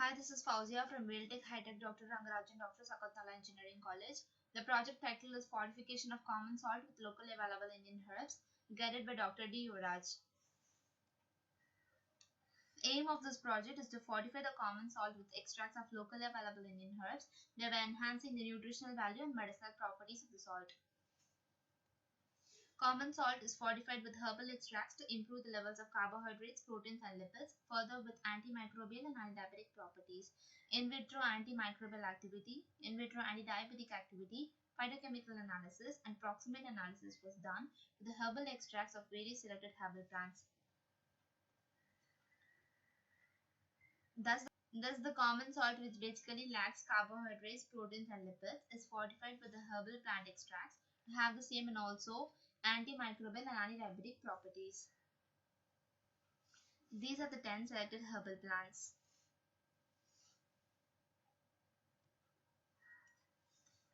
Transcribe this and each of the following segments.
Hi, this is Fauzia from Realtech High-Tech Dr. Rangaraj and Dr. Sakatala Engineering College. The project title is Fortification of Common Salt with Locally Available Indian Herbs, guided by Dr. D. Yuvraj. Aim of this project is to fortify the common salt with extracts of locally available Indian herbs, thereby enhancing the nutritional value and medicinal properties of the salt. Common salt is fortified with herbal extracts to improve the levels of carbohydrates, proteins, and lipids, further with antimicrobial and antidiabetic properties. In vitro antimicrobial activity, in vitro antidiabetic activity, phytochemical analysis, and proximate analysis was done with the herbal extracts of various selected herbal plants. Thus, the common salt, which basically lacks carbohydrates, proteins, and lipids, is fortified with the herbal plant extracts to have the same and also antimicrobial and antidiabetic properties. These are the 10 selected herbal plants.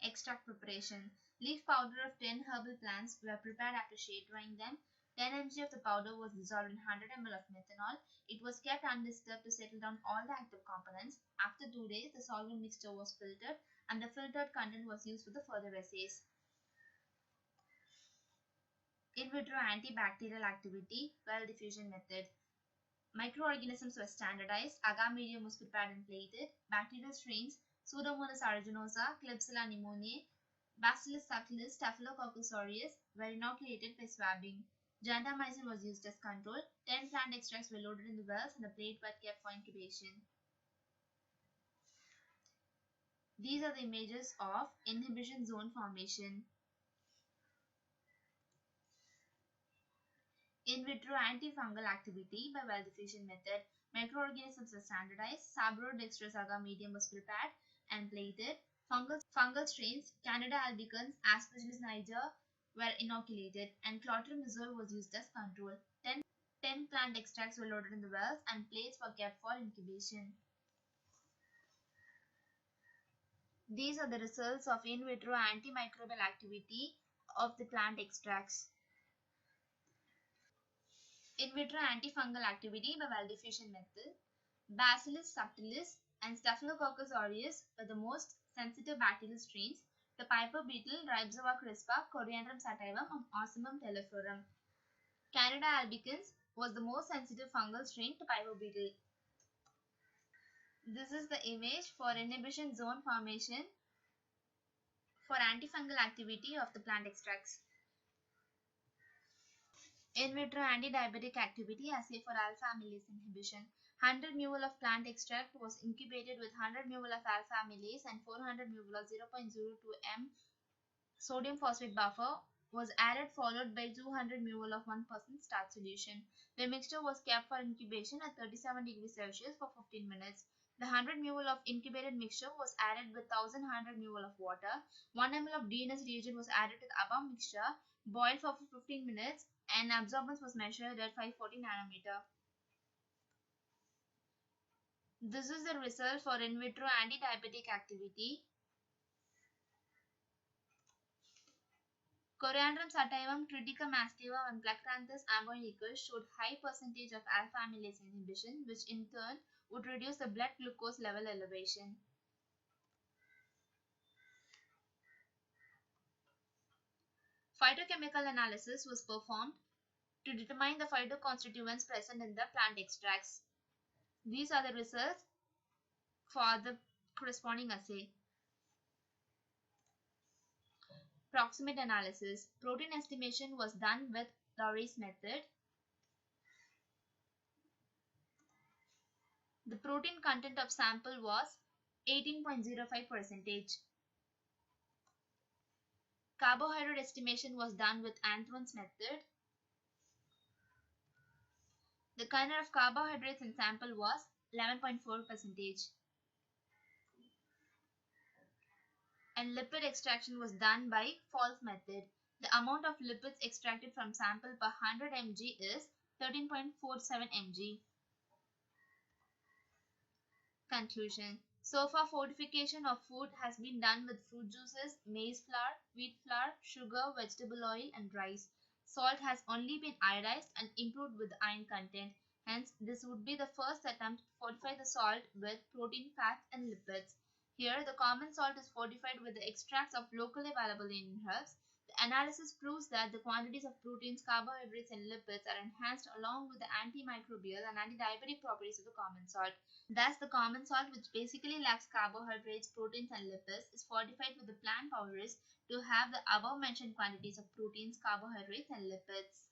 Extract preparation. Leaf powder of 10 herbal plants were prepared after shade drying them. 10 mg of the powder was dissolved in 100 ml of methanol. It was kept undisturbed to settle down all the active components. After 2 days, the solvent mixture was filtered and the filtered content was used for the further assays. In vitro antibacterial activity, well diffusion method. Microorganisms were standardized, agar medium was prepared and plated, bacterial strains, Pseudomonas aeruginosa, Klebsiella pneumoniae, Bacillus subtilis, Staphylococcus aureus were inoculated by swabbing. Gentamicin was used as control. 10 plant extracts were loaded in the wells and the plate were kept for incubation. These are the images of inhibition zone formation. In vitro antifungal activity by well diffusion method. Microorganisms are standardized. Sabrodextrose agar medium was prepared and plated. Fungal strains, Candida albicans, Aspergillus niger were inoculated and clotrimazole was used as control. 10 plant extracts were loaded in the wells and plates were kept for incubation. These are the results of in vitro antimicrobial activity of the plant extracts. In vitro antifungal activity by well diffusion method. Bacillus subtilis and Staphylococcus aureus were the most sensitive bacterial strains. The piper beetle, Rhizobacter crispa, Coriandrum sativum, and Ocimum teloforum. Candida albicans was the most sensitive fungal strain to piper beetle. This is the image for inhibition zone formation for antifungal activity of the plant extracts. In vitro antidiabetic activity assay for alpha amylase inhibition. 100 ml of plant extract was incubated with 100 ml of alpha amylase and 400 ml of 0.02 m sodium phosphate buffer was added, followed by 200 ml of 1% starch solution. The mixture was kept for incubation at 37 degrees Celsius for 15 minutes. The 100 ml of incubated mixture was added with 1100 ml of water. 1 ml of DNS reagent was added to the above mixture, boiled for 15 minutes, and absorbance was measured at 540 nanometer. This is the result for in vitro antidiabetic activity. Coriandrum sativum, Triticum aestivum, and Placranthus ambonicus showed high percentage of alpha amylase inhibition, which in turn would reduce the blood glucose level elevation. Phytochemical analysis was performed to determine the phytoconstituents present in the plant extracts. These are the results for the corresponding assay. Proximate analysis. Protein estimation was done with Lowry's method. The protein content of sample was 18.05%. Carbohydrate estimation was done with Antoine's method. The content of carbohydrates in sample was 11.4%. And lipid extraction was done by False method. The amount of lipids extracted from sample per 100 mg is 13.47 mg. Conclusion. So far, fortification of food has been done with fruit juices, maize flour, wheat flour, sugar, vegetable oil, and rice. Salt has only been iodized and improved with iron content. Hence, this would be the first attempt to fortify the salt with protein, fats, and lipids. Here, the common salt is fortified with the extracts of locally available Indian herbs. The analysis proves that the quantities of proteins, carbohydrates, and lipids are enhanced along with the antimicrobial and anti-diabetic properties of the common salt. Thus, the common salt, which basically lacks carbohydrates, proteins, and lipids, is fortified with the plant powders to have the above mentioned quantities of proteins, carbohydrates, and lipids.